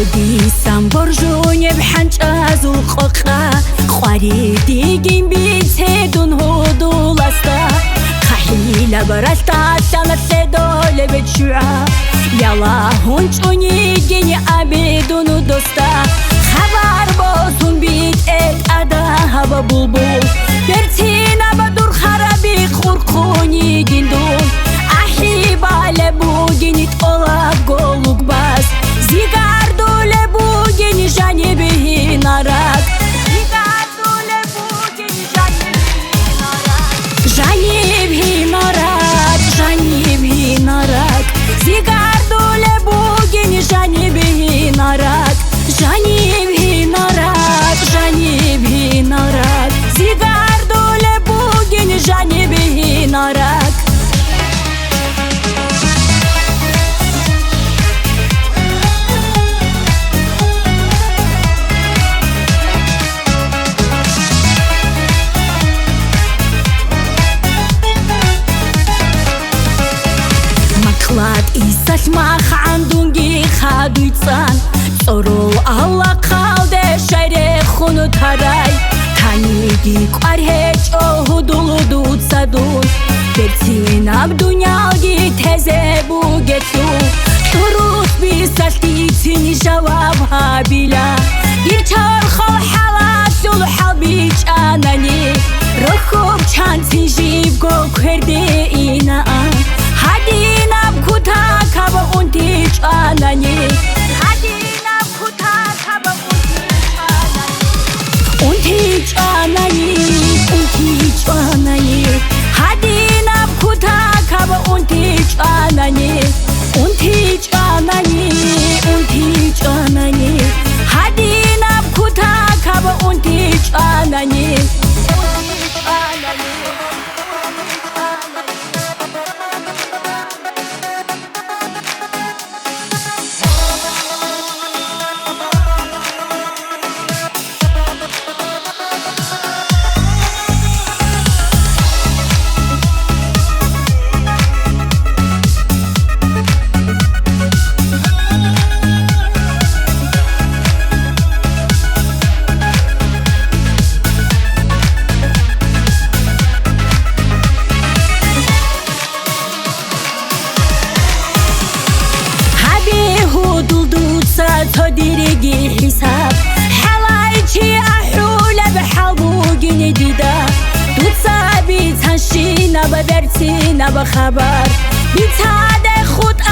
دیسم برجونی بحنج از القاقا خواری دیگیم بیت دون هدول استا خیلی برستا سنت دل بچوع یلا هنچونی گی عبیدون دوستا خبر بازون بیت ادا هوا بلبل برتینا بدور خرابی خورخونی گندون احی باله بوگینیت olab goluk bas Zigardule bugini jani bihi narak Zigardule bugini jani bihi narak Jani bihi narak, jani bihi narak Zigardule bugini jani bihi narak Jani bihi narak, jani bihi narak Zigardule bugini jani bihi narak Клад исас мах андунги хадуйцан Цорул алла қалде шайре хуну тарай Таниги қвархеч оғудулу дуцадун Бертинам дунялги тезе бугету Турус бисалти цини жаваб хабила Ирчар хал халасул хабич анани Рухуб чан цинжиб го кверде инaan Hadina bkuta kaba unti chanani Hadina bkuta kaba unti chanani Unti chanani Hadina bkuta kaba unti chanani Unti chanani Unti chanani Hadina bkuta kaba unti chanani تو دیرگی حساب حلای چی احوله به حبوگی دیده دوست بی تنشی نبا برسی نبا خبر بی تاده خود